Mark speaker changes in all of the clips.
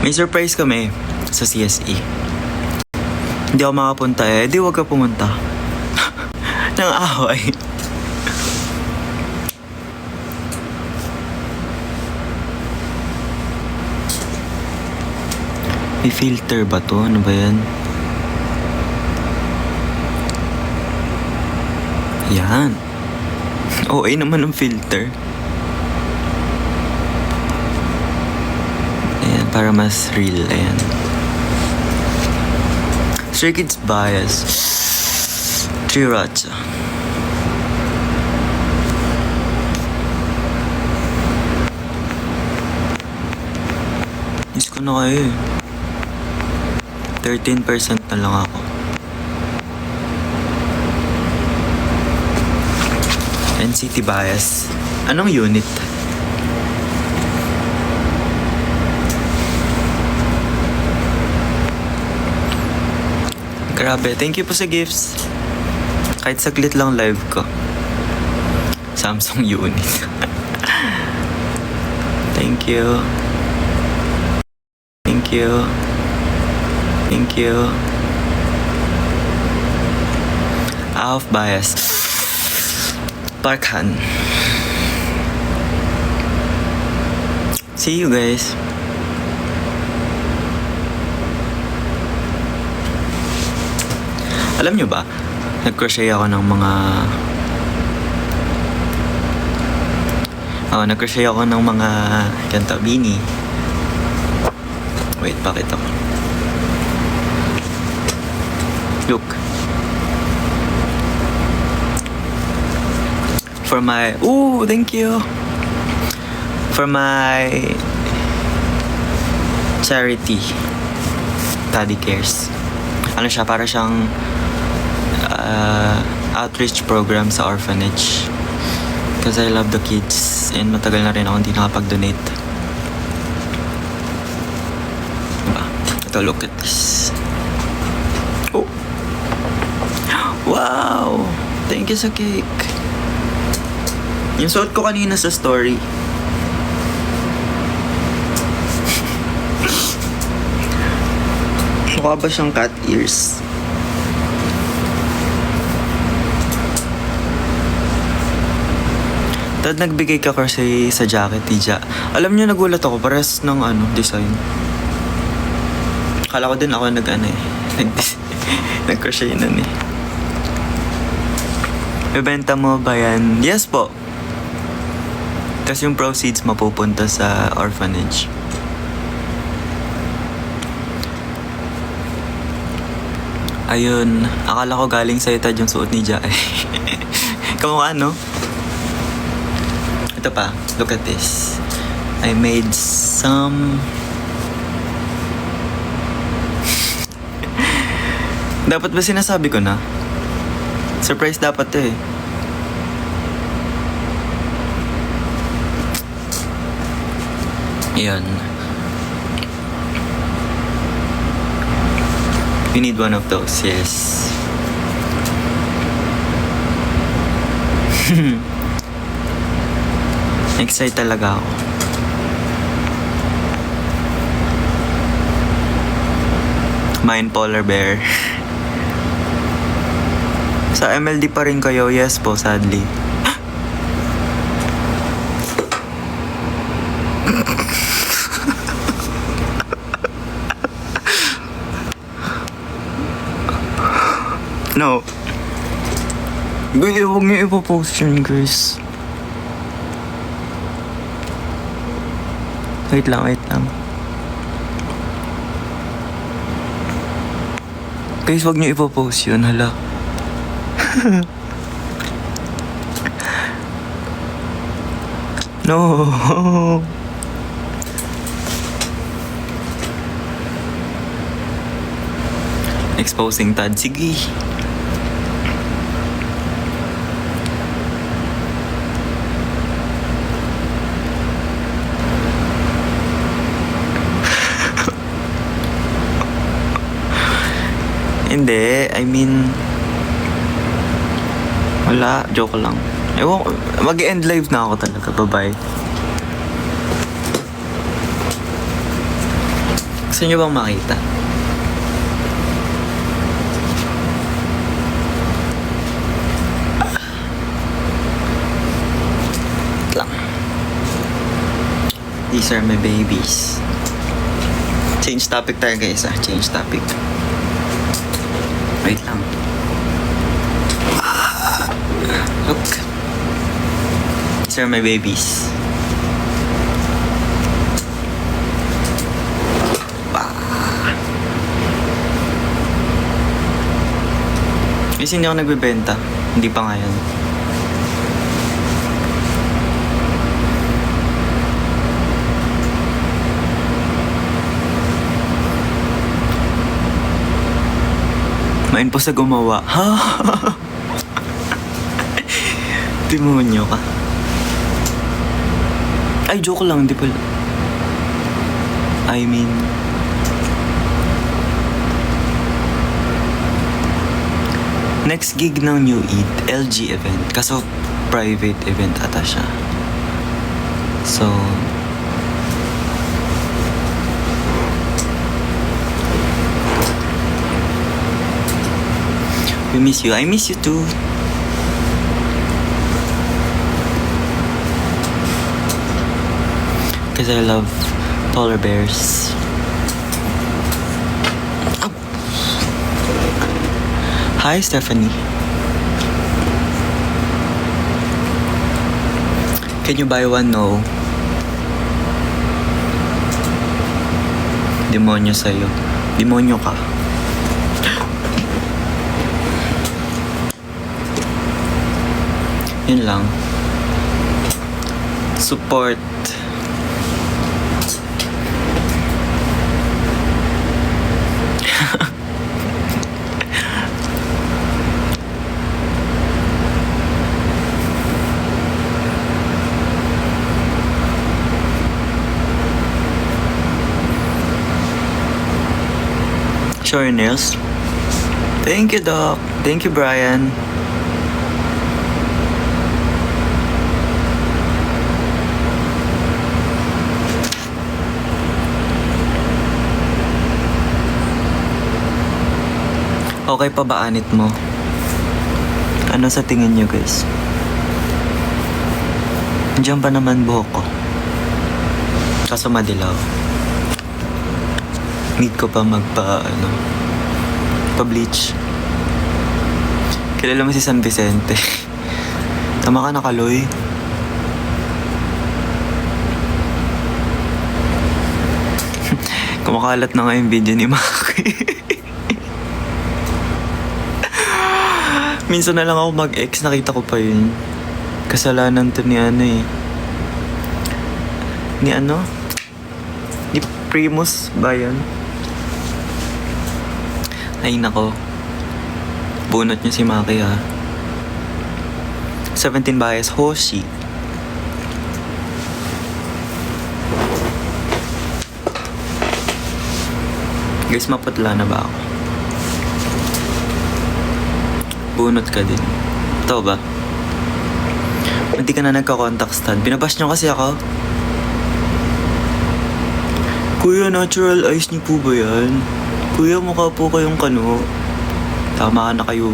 Speaker 1: May surprise kami sa CSE. Hindi ako makapunta eh. Di wag ka pumunta. Nang away. May filter ba to? Ano ba yan? Yan. Okay naman ang filter. Ayan, para mas real. Ayan. Stray Kids Bias. Sriracha. Miss ko na kayo eh. 13% na lang ako. NCT Bias. Anong unit? Grabe, thank you po sa gifts. Kahit saglit lang live ko. Samsung unit. Thank you. Thank you. Thank you. Out of bias. Parkhan. See you guys. Alam nyo ba, nag-crochet ako ng mga... nag-crochet ako ng mga ganito, beanie. Wait, bakit ako? Look. For my... Ooh, thank you. For my... charity. Daddy Cares. Ano siya, para siyang... outreach program sa orphanage. Because I love the kids. And matagal na rin ako hindi nakapag-donate. Diba? Ito, look at this. Oh! Wow! Thank you sa cake. Yung suot ko kanina sa story. Mukha ba siyang cat ears? Tad nagbigay ka kasi sa jacket, Tija. Alam niyo, nagulat ako. Pares ng design. Akala ko din ako nag-crochet nun eh. Bebenta mo ba yan? Yes po. Tapos yung proceeds mapupunta sa orphanage. Ayun. Akala ko galing sa'yo, Tad, yung suot ni Ja. Kamukha, no? Ito pa, look at this. I made some... Dapat ba sinasabi ko na? Surprise dapat to eh. Ayan. You need one of those, yes. Excited talaga ako. Mine polar bear. Sa MLD pa rin kayo? Yes po, sadly. No. Huwag niyo ipopost yun, guys. Wait lang. Guys, wag niyo ipopost yun, hala. No. Exposing Tad. Sige. Hindi, I mean... Wala, joke lang. Ewan, mag-end live na ako talaga. Bye-bye. Gusto niyo bang makita? Lang. These are my babies. Change topic tayo guys Change topic. Wait lang. Look. These are my babies. Kasi hindi ako nagbebenta. Hindi pa ngayon. Main po sa gumawa. Ha? Demonyo ka. Ay, joke lang. Di pala. I mean... Next gig ng New Eid, LG event. Kaso private event ata siya. So... We miss you. I miss you too. Because I love polar bears. Hi, Stephanie. Can you buy one? No. Demonyo sa'yo. Demonyo ka. Yun lang. Support. Show your nails. Thank you, Doc. Thank you, Brian. Okay pa ba anit mo? Ano sa tingin nyo guys? Diyan pa naman buhok ko. Kaso madilaw. Need ko pa pa-bleach. Kilala mo si San Vicente. Tama ka na, Kaloy. Kumakalat na nga yung video ni Maki. Minsan na lang ako mag-ex, nakita ko pa yun. Kasalanan to ni Ni Primus ba yun? Ay nako. Bunot niya si Maki ha. 17 bias Hoshi. Guys, maputla na ba ako? Bunot ka din. Ito ba? Hindi ka na nagka-contact stud. Binabash niyo kasi ako. Kuya, natural eyes niyo po ba yan? Kuya, mukha po kayong kano. Tama na kayo.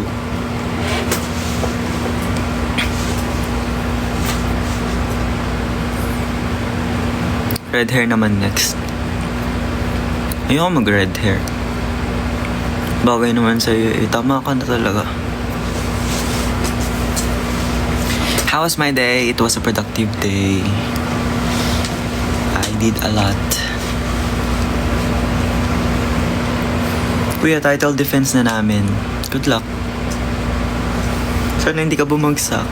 Speaker 1: Red hair naman next. Ayoko mag-red hair. Bagay naman sa'yo eh. Tama ka na talaga. How was my day? It was a productive day. I did a lot. Kuya, title defense na namin. Good luck. Sana hindi ka bumagsak.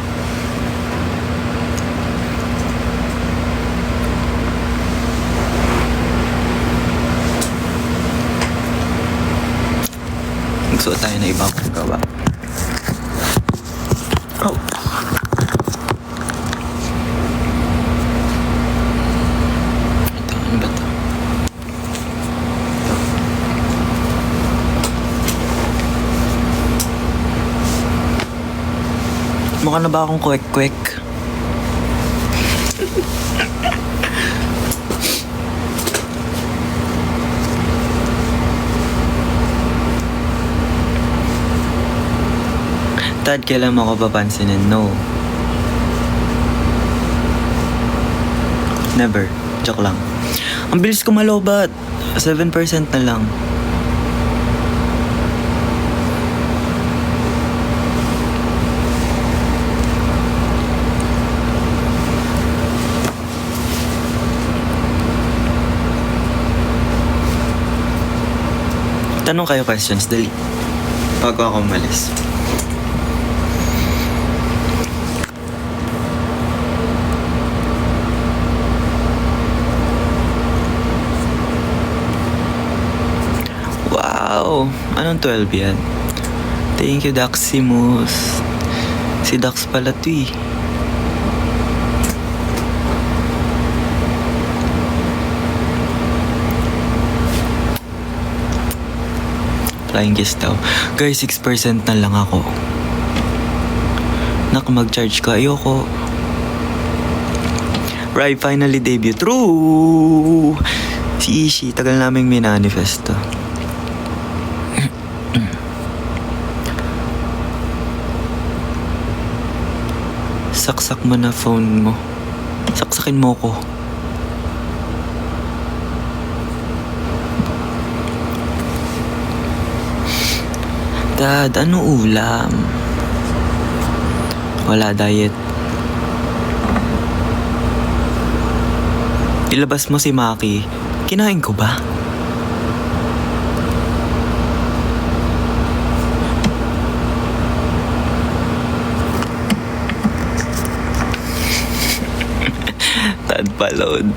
Speaker 1: Magsuot tayo na ibang gawa. Oh. Mukha na ba akong kwek-kwek? Tad, kailan mo ako papansinin? No. Never. Joke lang. Ang bilis ko malobat. 7% na lang. Tanong kayo questions, dali. Bago ako umalis. Wow! Anong 12 yan? Thank you, Daximus. Si Dax pala to eh. Flying kiss daw. Guys, 6% na lang ako. Nak, mag-charge ka. Ayoko. Rai finally debut. True! Si Ishi, tagal naming minanifesto. Saksak mo na phone mo. Saksakin mo ko. Dad, ano ulam? Wala, diet. Ilabas mo si Maki. Kinain ko ba? Tad palod.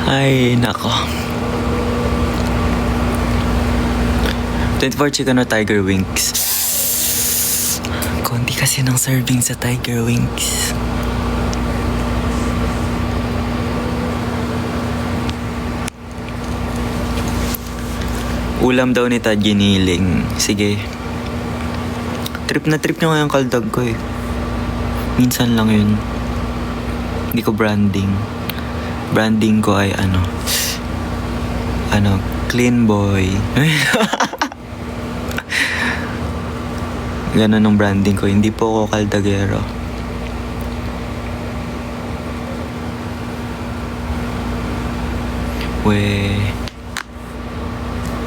Speaker 1: Ay, nako. 24 chicken or tiger wings? Konti kasi ng serving sa tiger wings. Ulam daw ni Tad giniling. Sige. Trip na trip nyo nga yung kaldag ko eh. Minsan lang yun. Hindi ko branding. Branding ko ay clean boy. Ganon ang branding ko. Hindi po ako kaldagero.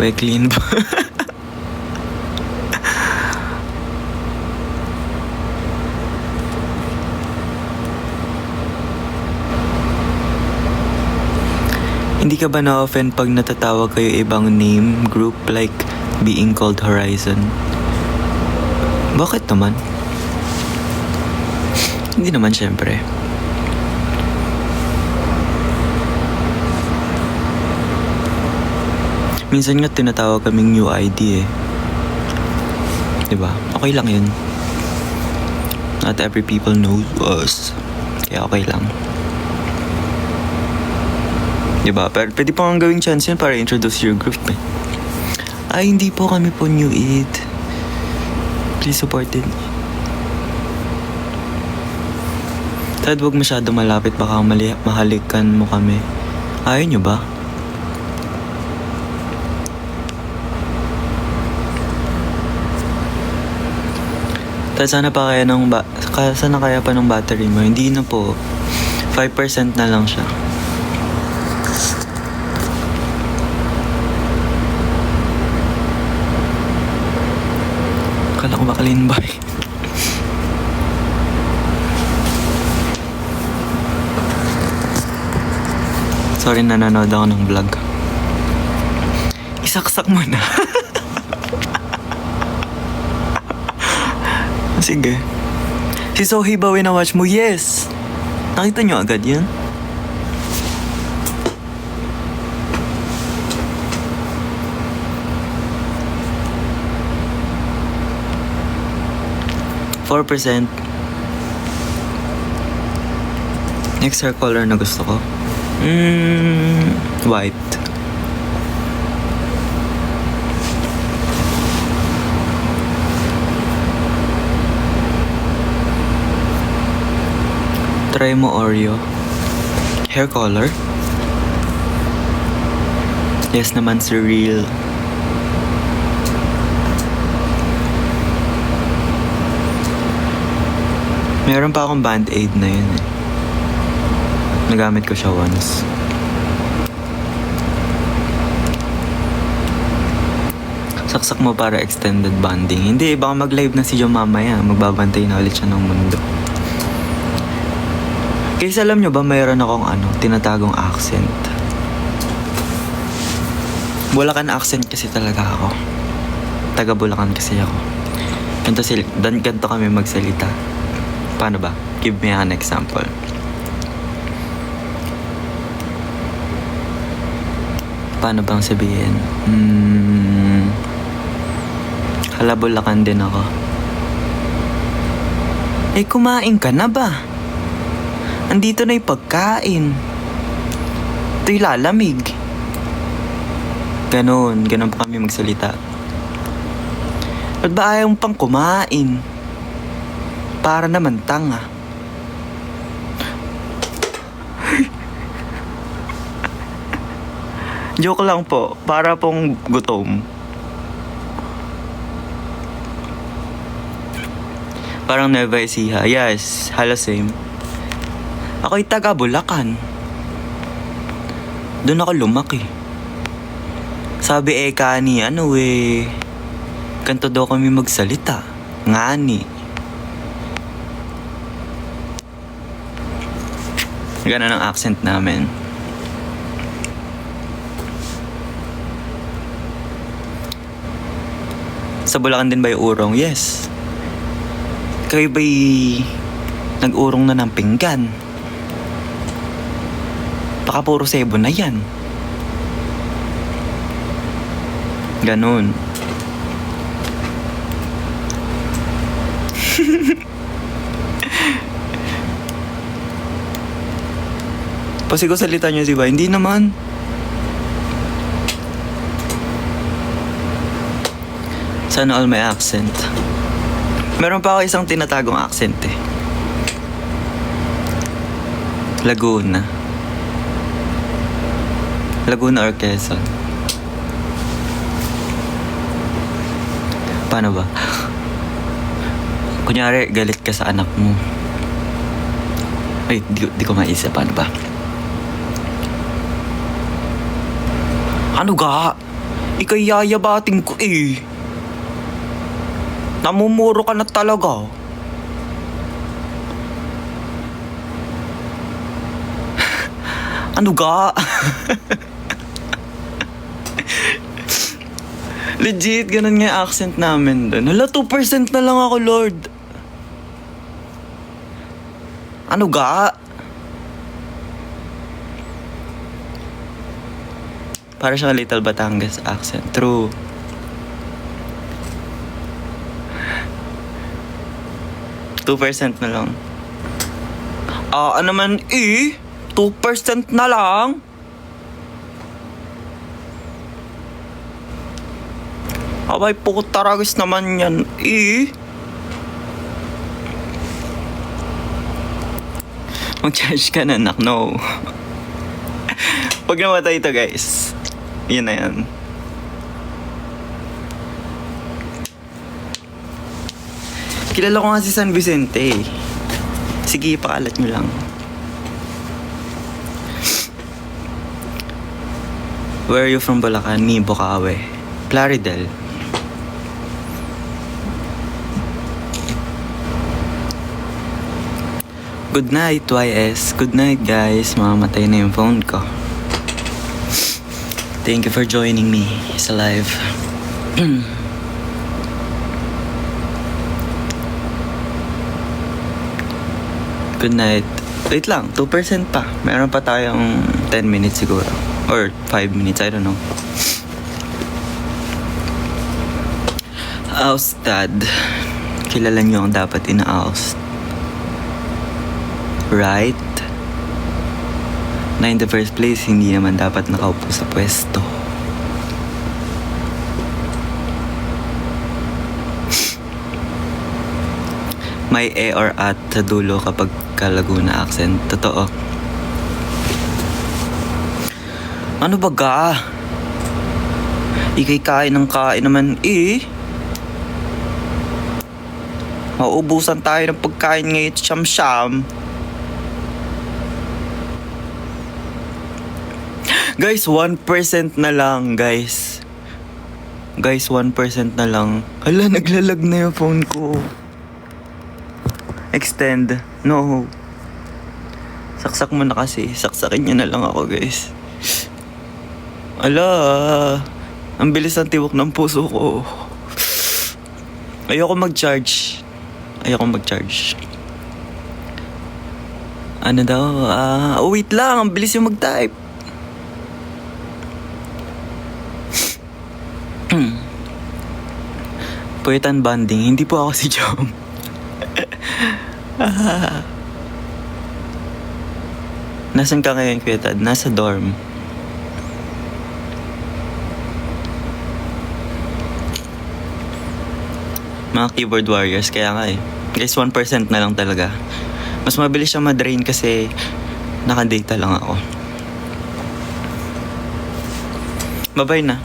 Speaker 1: We clean boy. Hindi ka ba na-offend pag natatawag kayo ibang name, group like being called Horizon? Bakit naman? Hindi naman syempre. Minsan nga tinatawag kaming new ID eh. Diba? Okay lang yun. Not every people knows us. Kaya okay lang. Diba? Pero pwede pa nga gawing chance yun para introduce your group eh. Ay, hindi po kami po new id. Please support it. Tad, huwag masyado malapit. Baka mahalikan mo kami. Ayaw nyo ba? Tad, sana kaya pa ng battery mo. Hindi na po. 5% na lang siya. Kala ko makalin ba? Sorry, nanonood ako ng vlog. Isaksak mo na. Sige. Si Sohei ba wina-watch mo? Yes! Nakita nyo agad yan? %. Next hair color na gusto ko. White. Try mo Oreo. Hair color? Yes naman, sir, real. Meron pa akong band-aid na yun eh. Nagamit ko siya once. Saksak mo para extended bonding. Hindi, baka mag-live na si Jo mamaya. Magbabantay na ulit siya ng mundo. Kasi alam nyo ba, mayroon akong tinatagong accent. Bulacan accent kasi talaga ako. Taga Bulacan kasi ako. Ganito kami magsalita. Paano ba? Give me an example. Paano bang sabihin? Hala, Bulacan din ako. Eh, kumain ka na ba? Andito na yung pagkain. Ito'y lalamig. Ganon pa kami magsalita. Ba't ba ayaw pang kumain? Para naman tanga. Joke lang po, para pong gutom. Parang Nueva Ecija. Yes, halos same. Ako'y taga Bulacan. Doon ako lumaki. Sabi ni ganito daw kami magsalita. Ngani. Ganun ang accent namin. Sa Bulacan din ba yung urong? Yes. Kayo ba'y nag-urong na ng pinggan? Baka puro sebo na yan. Ganun. Pasigaw salita niyo si ba? Hindi naman. Sana all my accent. Meron pa ako isang tinatagong accent eh. Laguna or Quezon. Paano ba? Kunyari, galit ka sa anak mo. Ay, di ko maisip. Paano ba? Ano ga? Ika'y yayabating ko eh. Namumuro ka na talaga. Ano ga? Legit, ganun nga yung accent namin doon. Hala, 2% na lang ako, Lord. Ano ga? Para siyang Little Batangas accent. True. % na lang. Ano man 2% na lang? Abay, putaragis naman yan Mag-charge ka na, nak. No. Pag namatay ito, guys. Yun na yan. Kilala ko nga si San Vicente. Sige, pakalat nyo lang. Where are you from, Bulacan? Me, Bocaue. Plaridel. Good night, YS. Good night, guys. Mamamatay na yung phone ko. Thank you for joining me sa live. Good night. Wait lang, 2% pa. Meron pa tayong 10 minutes siguro. Or 5 minutes, I don't know. Oustad. Kilala nyo ang dapat ina-oust. Right? Na in the first place, hindi naman dapat nakaupo sa pwesto. May e or at sa dulo kapag Laguna accent. Totoo. Ano ba ga? Ikay kain ng kain naman Mauubusan tayo ng pagkain ngayon, siyam-siyam. Guys, 1% na lang, guys. Guys, 1% na lang. Hala, naglalag na yung phone ko. Extend. No. Saksak mo na kasi. Saksakin niya na lang ako, guys. Ala. Ang bilis ng tibok ng puso ko. Ayoko mag-charge. Ano daw? Wait lang. Ang bilis yung mag-type. Puwetan banding. Hindi po ako si Jom. Nasaan ka ngayon, Kuwetan? Nasa dorm. Mga keyboard warriors, kaya nga eh. Guys, 1% na lang talaga. Mas mabilis siya ma-drain kasi naka-data lang ako. Bye-bye na.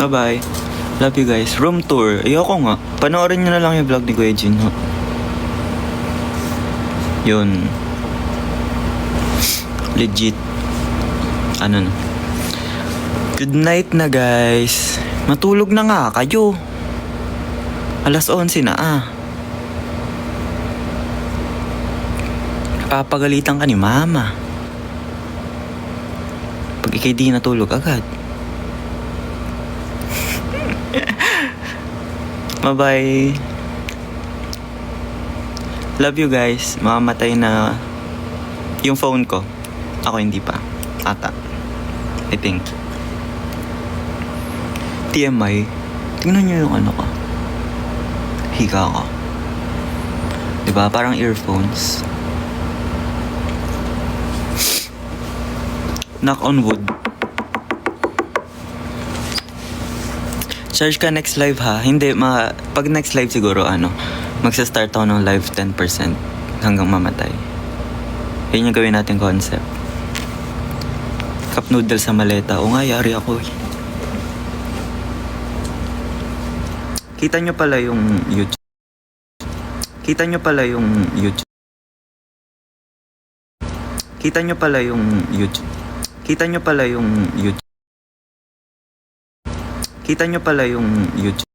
Speaker 1: Bye-bye. Love you guys. Room tour. Ayoko nga. Panoorin nyo na lang yung vlog ni Kuya Jin. Yun. Legit. Ano na. Good night na guys. Matulog na nga kayo. Alas 11 na Papagalitan ka ni mama pag ikay di natulog agad. Bye-bye. Love you guys. Mamamatay na yung phone ko. Ako hindi pa. Ata. I think. TMI. Tingnan nyo yung ano ko. Higa ko. Diba? Parang earphones. Knock on wood. Charge ka next live ha. Hindi, pag next live siguro magsa-start ako ng live 10% hanggang mamatay. Yun yung gawin natin concept. Cup noodle sa maleta. O nga, yari ako eh. Kita nyo pala yung YouTube. Kita nyo pala yung YouTube. Kita nyo pala yung YouTube. Kita nyo pala yung YouTube. Kita nyo pala yung YouTube.